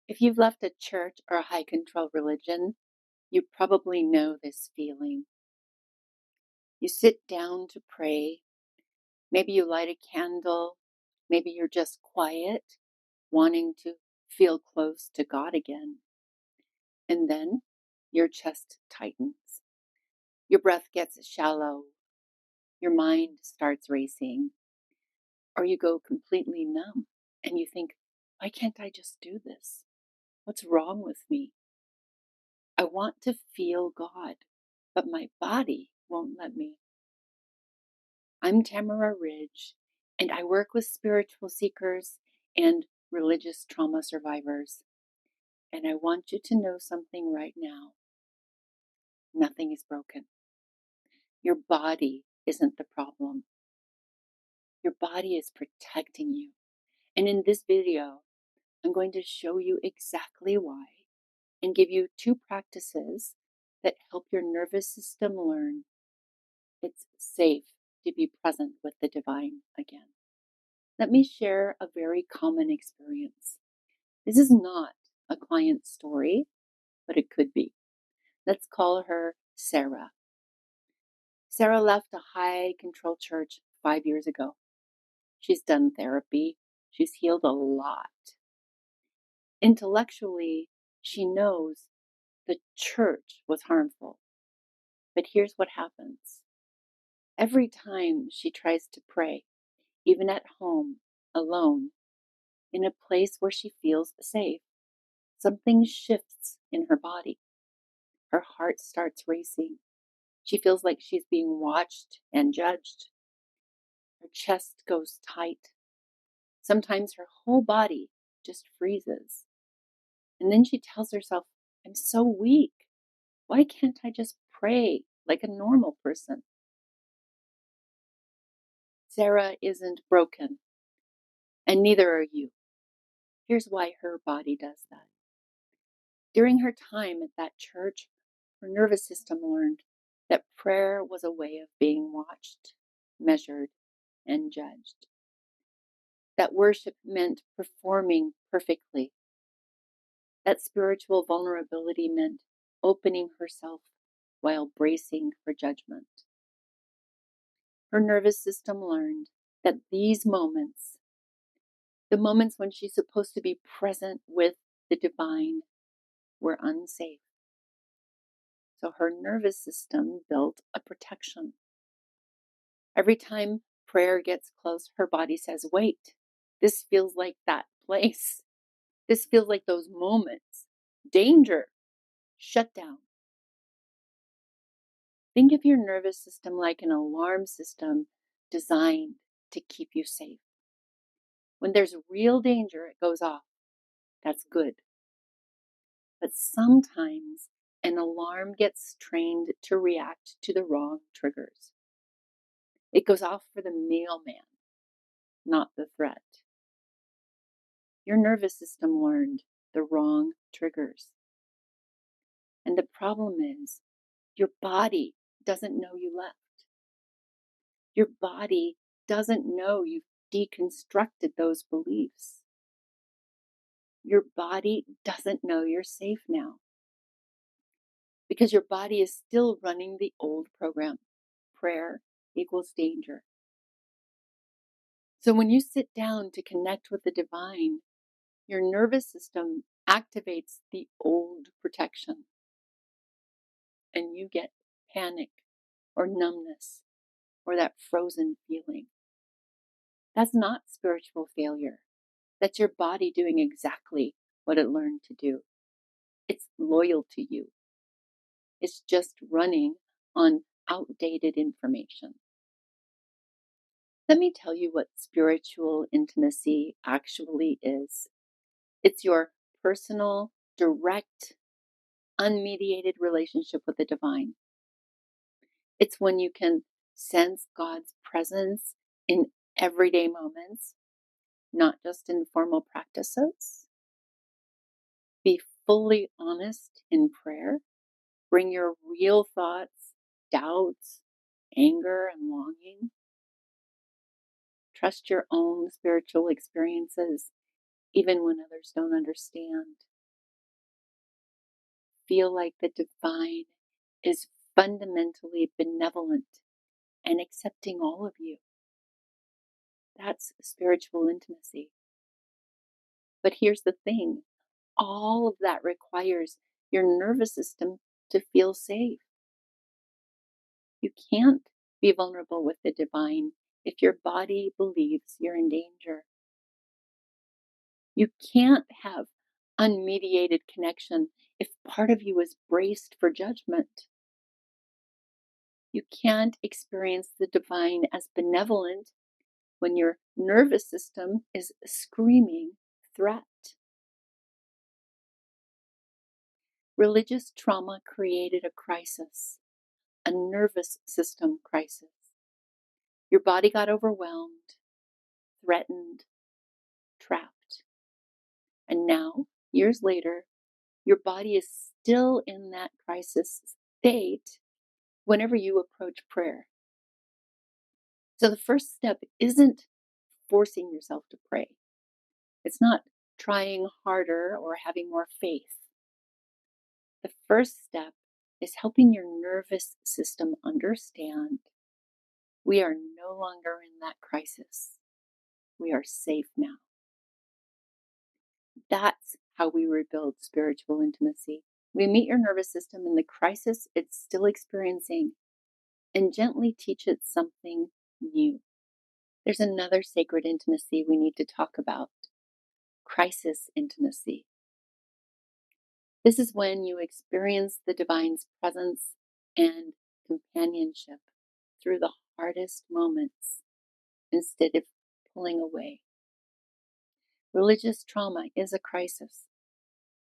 If you've left a church or a high control religion, you probably know this feeling. You sit down to pray. Maybe you light a candle. Maybe you're just quiet, wanting to feel close to God again. And then your chest tightens. Your breath gets shallow. Your mind starts racing. Or you go completely numb and you think, why can't I just do this? What's wrong with me? I want to feel God, but my body won't let me. I'm Tamara Ridge, and I work with spiritual seekers and religious trauma survivors. And I want you to know something right now. Nothing is broken. Your body isn't the problem. Your body is protecting you. And in this video, I'm going to show you exactly why and give you two practices that help your nervous system learn it's safe to be present with the divine again. Let me share a very common experience. This is not a client story, but it could be. Let's call her Sarah. Sarah left a high control church 5 years ago. She's done therapy. She's healed a lot. Intellectually, she knows the church was harmful. But here's what happens. Every time she tries to pray, even at home, alone, in a place where she feels safe, something shifts in her body. Her heart starts racing. She feels like she's being watched and judged. Her chest goes tight. Sometimes her whole body just freezes. And then she tells herself, I'm so weak. Why can't I just pray like a normal person? Sarah isn't broken, and neither are you. Here's why her body does that. During her time at that church, her nervous system learned that prayer was a way of being watched, measured, and judged. That worship meant performing perfectly. That spiritual vulnerability meant opening herself while bracing for judgment. Her nervous system learned that these moments, the moments when she's supposed to be present with the divine, were unsafe. So her nervous system built a protection. Every time prayer gets close, her body says, wait, this feels like that place. This feels like those moments. Danger. Shut down. Think of your nervous system like an alarm system designed to keep you safe. When there's real danger, it goes off. That's good. But sometimes an alarm gets trained to react to the wrong triggers. It goes off for the mailman, not the threat. Your nervous system learned the wrong triggers. And the problem is, your body doesn't know you left. Your body doesn't know you've deconstructed those beliefs. Your body doesn't know you're safe now because your body is still running the old program. Prayer equals danger. So when you sit down to connect with the divine, your nervous system activates the old protection and you get panic or numbness or that frozen feeling. That's not spiritual failure. That's your body doing exactly what it learned to do. It's loyal to you. It's just running on outdated information. Let me tell you what spiritual intimacy actually is. It's your personal, direct, unmediated relationship with the divine. It's when you can sense God's presence in everyday moments, not just in formal practices. Be fully honest in prayer. Bring your real thoughts, doubts, anger, and longing. Trust your own spiritual experiences, even when others don't understand. feel like the divine is fundamentally benevolent and accepting all of you. That's spiritual intimacy. But here's the thing, all of that requires your nervous system to feel safe. You can't be vulnerable with the divine if your body believes you're in danger. You can't have unmediated connection if part of you is braced for judgment. You can't experience the divine as benevolent when your nervous system is screaming threat. Religious trauma created a crisis, a nervous system crisis. Your body got overwhelmed, threatened, trapped. And now, years later, your body is still in that crisis state whenever you approach prayer. So the first step isn't forcing yourself to pray. It's not trying harder or having more faith. The first step is helping your nervous system understand we are no longer in that crisis. We are safe now. That's how we rebuild spiritual intimacy. We meet your nervous system in the crisis it's still experiencing and gently teach it something new. There's another sacred intimacy we need to talk about, crisis intimacy. This is when you experience the divine's presence and companionship through the hardest moments instead of pulling away. Religious trauma is a crisis.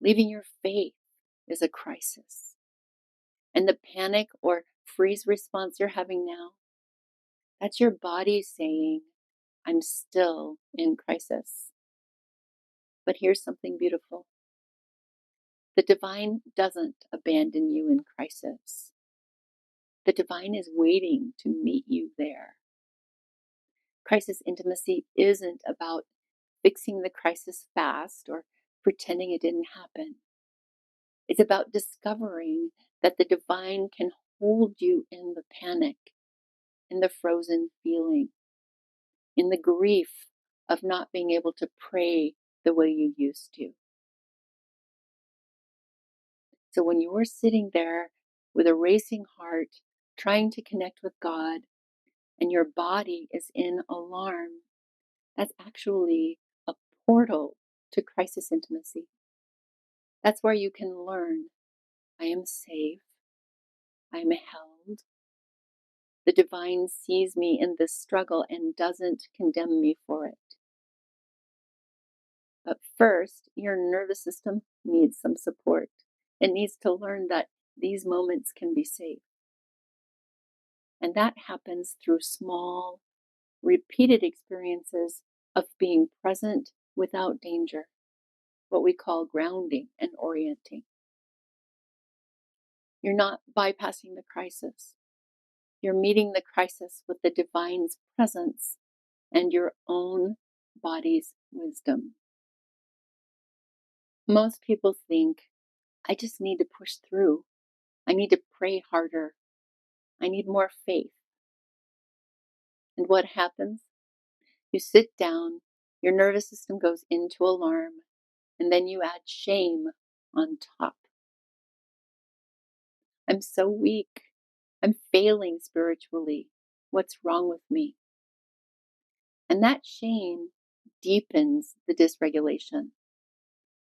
Leaving your faith is a crisis. And the panic or freeze response you're having now, that's your body saying, I'm still in crisis. But here's something beautiful. The divine doesn't abandon you in crisis. The divine is waiting to meet you there. Crisis intimacy isn't about fixing the crisis fast or pretending it didn't happen. It's about discovering that the divine can hold you in the panic, in the frozen feeling, in the grief of not being able to pray the way you used to. So when you're sitting there with a racing heart, trying to connect with God, and your body is in alarm, that's actually a portal to crisis intimacy. That's where you can learn I am safe, I am held. The divine sees me in this struggle and doesn't condemn me for it. But first, your nervous system needs some support. It needs to learn that these moments can be safe. And that happens through small, repeated experiences of being present without danger, what we call grounding and orienting. You're not bypassing the crisis. You're meeting the crisis with the divine's presence and your own body's wisdom. Most people think, I just need to push through. I need to pray harder. I need more faith. And what happens? You sit down, your nervous system goes into alarm, and then you add shame on top. I'm so weak. I'm failing spiritually. What's wrong with me? And that shame deepens the dysregulation.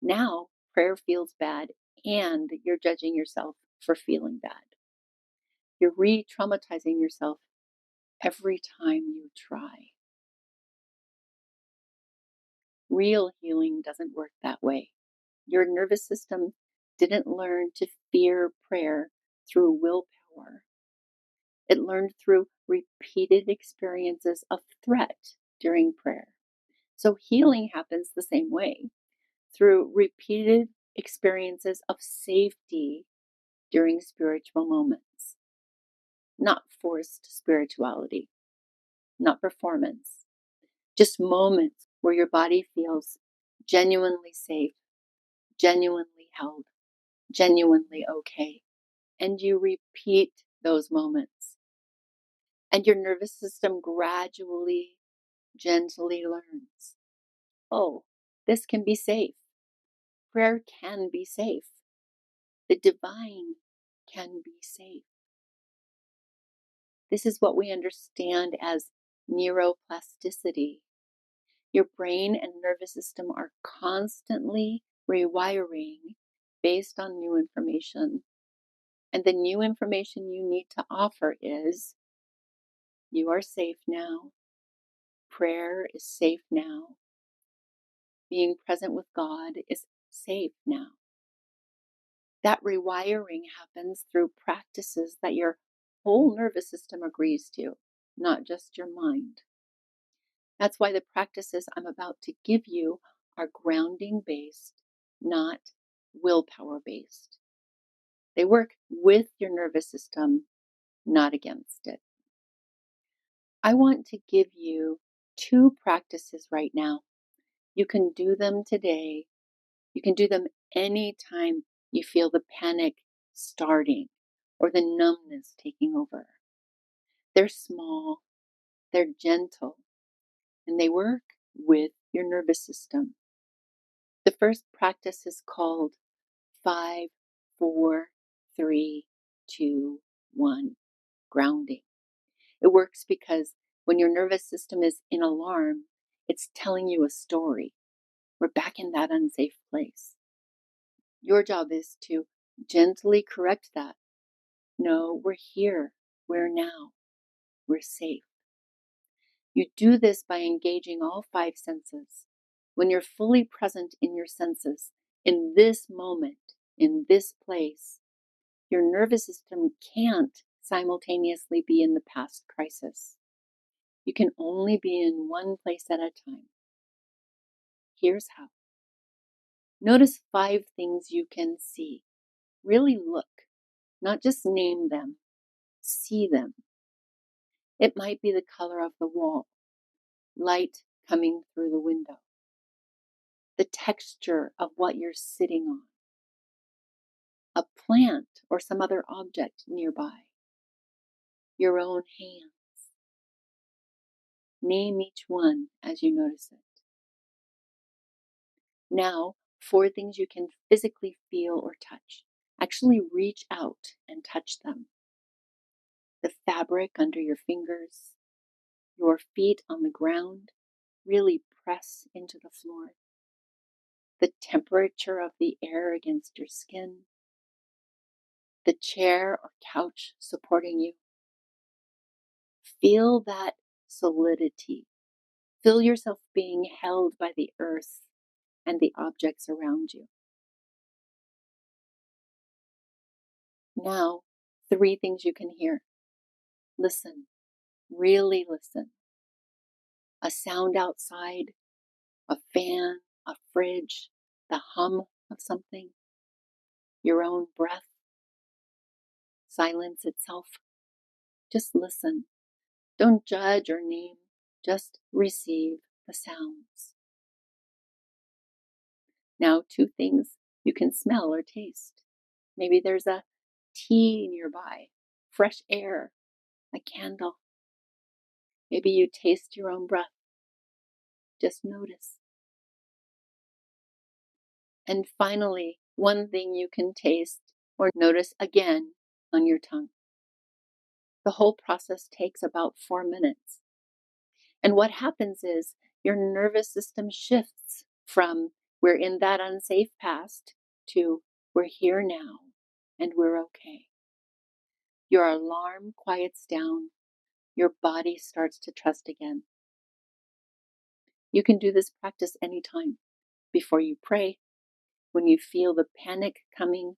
Now, prayer feels bad, and you're judging yourself for feeling bad. You're re traumatizing yourself every time you try. Real healing doesn't work that way. Your nervous system didn't learn to fear prayer through willpower. It learned through repeated experiences of threat during prayer. So healing happens the same way, through repeated experiences of safety during spiritual moments. Not forced spirituality, not performance, just moments where your body feels genuinely safe, genuinely held. genuinely okay. And you repeat those moments. And your nervous system gradually, gently learns, oh, this can be safe. Prayer can be safe. The divine can be safe. This is what we understand as neuroplasticity. Your brain and nervous system are constantly rewiring based on new information. And the new information you need to offer is you are safe now. Prayer is safe now. Being present with God is safe now. That rewiring happens through practices that your whole nervous system agrees to, not just your mind. That's why the practices I'm about to give you are grounding based, not willpower based. They work with your nervous system, not against it. I want to give you 2 practices right now. You can do them today. You can do them anytime you feel the panic starting or the numbness taking over. They're small, they're gentle, and they work with your nervous system. The first practice is called 5, 4, 3, 2, 1, grounding. It works because when your nervous system is in alarm, it's telling you a story. We're back in that unsafe place. Your job is to gently correct that. No, we're here. We're now. We're safe. You do this by engaging all 5 senses. When you're fully present in your senses, in this moment, in this place, your nervous system can't simultaneously be in the past crisis. You can only be in one place at a time. Here's how. Notice 5 things you can see. Really look, not just name them, see them. It might be the color of the wall, light coming through the window, the texture of what you're sitting on, a plant or some other object nearby, your own hands. Name each one as you notice it. Now, 4 things you can physically feel or touch. Actually reach out and touch them. The fabric under your fingers, your feet on the ground, really press into the floor. The temperature of the air against your skin, the chair or couch supporting you. Feel that solidity. Feel yourself being held by the earth and the objects around you. Now, 3 things you can hear. Listen, really listen. A sound outside, a fan, a fridge, the hum of something, your own breath, silence itself. Just listen. Don't judge or name, just receive the sounds. Now, 2 things you can smell or taste. Maybe there's a tea nearby, fresh air, a candle. Maybe you taste your own breath. Just notice. And finally, 1 thing you can taste or notice again on your tongue. The whole process takes about 4 minutes. And what happens is your nervous system shifts from we're in that unsafe past to we're here now and we're okay. Your alarm quiets down. Your body starts to trust again. You can do this practice anytime. Before you pray, when you feel the panic coming,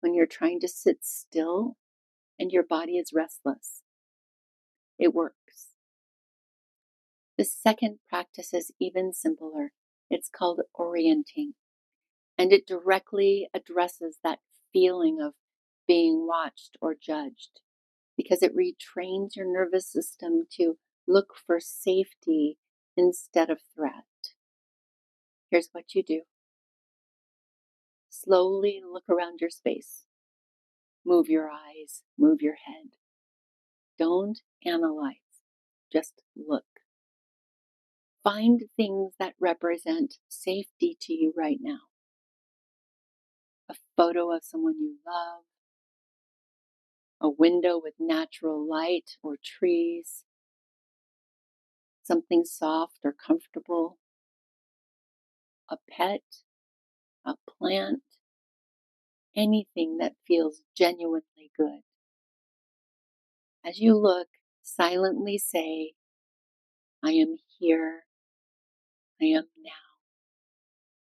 when you're trying to sit still and your body is restless. It works. The second practice is even simpler. It's called orienting, and it directly addresses that feeling of being watched or judged because it retrains your nervous system to look for safety instead of threat. Here's what you do. Slowly look around your space. Move your eyes, move your head. Don't analyze, just look. Find things that represent safety to you right now. A photo of someone you love, a window with natural light or trees, something soft or comfortable, a pet, a plant, anything that feels genuinely good. As you look, silently say, I am here, I am now.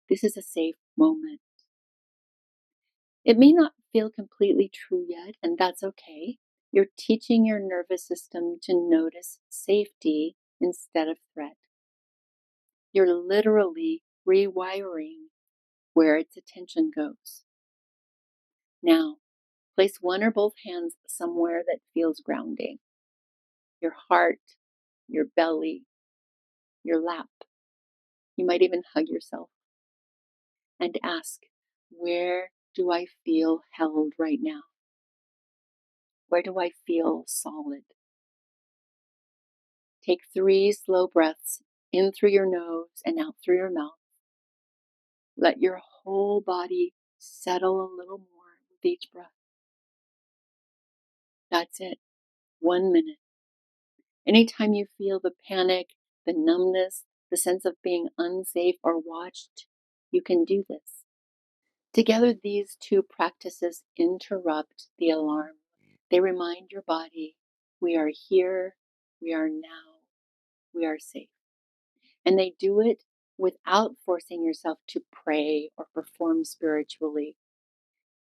This is a safe moment. It may not feel completely true yet, and that's okay. You're teaching your nervous system to notice safety instead of threat. You're literally rewiring where its attention goes. Now, place one or both hands somewhere that feels grounding. Your heart, your belly, your lap. You might even hug yourself and ask, where do I feel held right now? Where do I feel solid? Take 3 slow breaths in through your nose and out through your mouth. Let your whole body settle a little more with each breath. That's it. 1 minute. Anytime you feel the panic, the numbness, the sense of being unsafe or watched, you can do this. Together, these two practices interrupt the alarm. They remind your body, we are here, we are now, we are safe. And they do it without forcing yourself to pray or perform spiritually.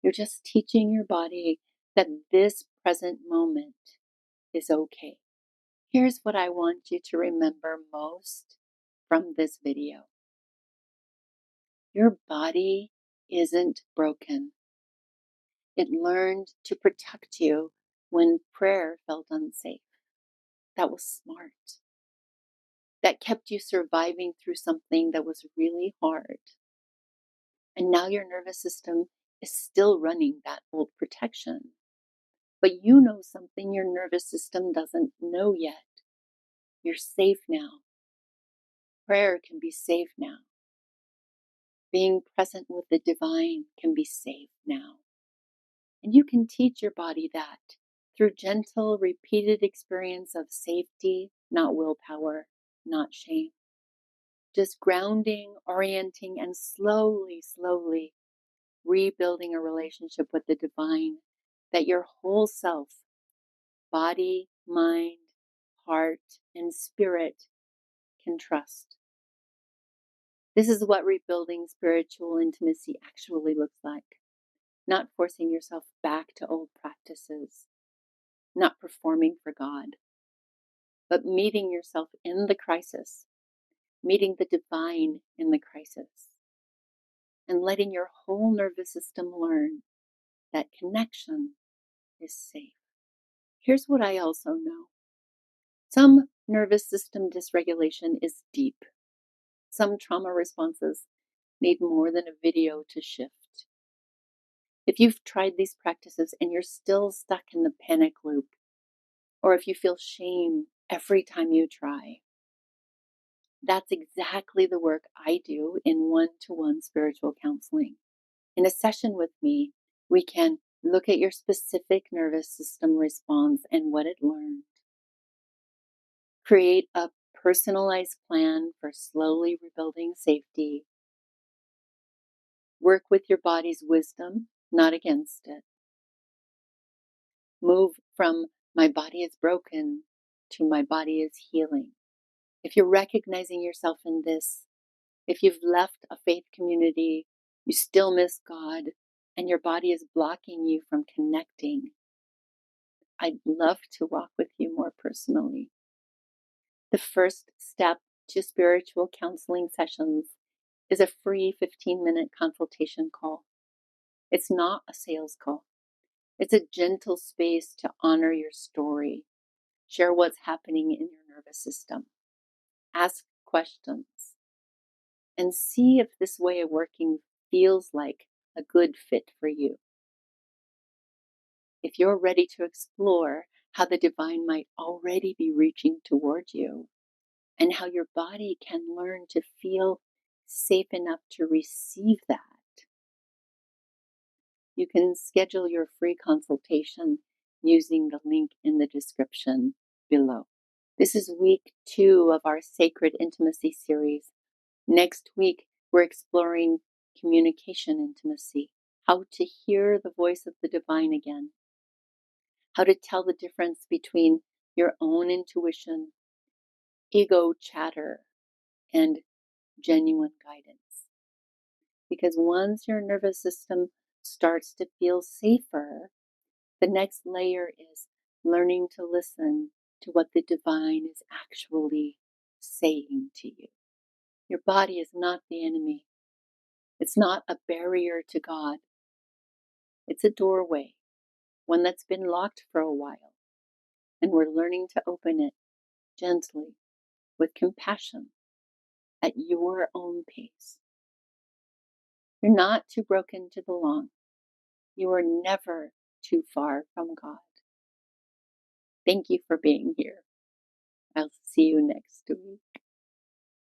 You're just teaching your body that this present moment is okay. Here's what I want you to remember most from this video. Your body isn't broken. It learned to protect you when prayer felt unsafe. That was smart. That kept you surviving through something that was really hard. And now your nervous system is still running that old protection. But you know something your nervous system doesn't know yet. You're safe now. Prayer can be safe now. Being present with the divine can be safe now. And you can teach your body that through gentle, repeated experience of safety, not willpower, not shame. Just grounding, orienting, and slowly, slowly rebuilding a relationship with the divine that your whole self, body, mind, heart, and spirit can trust. This is what rebuilding spiritual intimacy actually looks like. Not forcing yourself back to old practices, not performing for God, but meeting yourself in the crisis, meeting the divine in the crisis, and letting your whole nervous system learn that connection is safe. Here's what I also know. Some nervous system dysregulation is deep. Some trauma responses need more than a video to shift. If you've tried these practices and you're still stuck in the panic loop, or if you feel shame every time you try, that's exactly the work I do in one-to-one spiritual counseling. In a session with me, we can look at your specific nervous system response and what it learned. Create a personalized plan for slowly rebuilding safety. Work with your body's wisdom, not against it. Move from my body is broken to my body is healing. If you're recognizing yourself in this, if you've left a faith community, you still miss God, and your body is blocking you from connecting, I'd love to walk with you more personally. The first step to spiritual counseling sessions is a free 15-minute consultation call. It's not a sales call. It's a gentle space to honor your story, share what's happening in your nervous system, ask questions, and see if this way of working feels like a good fit for you. If you're ready to explore how the divine might already be reaching toward you and how your body can learn to feel safe enough to receive that, you can schedule your free consultation using the link in the description below. This is week 2 of our Sacred Intimacy series. Next week, we're exploring communication intimacy, how to hear the voice of the divine again, how to tell the difference between your own intuition, ego chatter, and genuine guidance. Because once your nervous system starts to feel safer, the next layer is learning to listen to what the divine is actually saying to you. Your body is not the enemy. It's not a barrier to God. It's a doorway, one that's been locked for a while, and we're learning to open it gently, with compassion, at your own pace. You're not too broken to belong. You are never too far from God. Thank you for being here. I'll see you next week.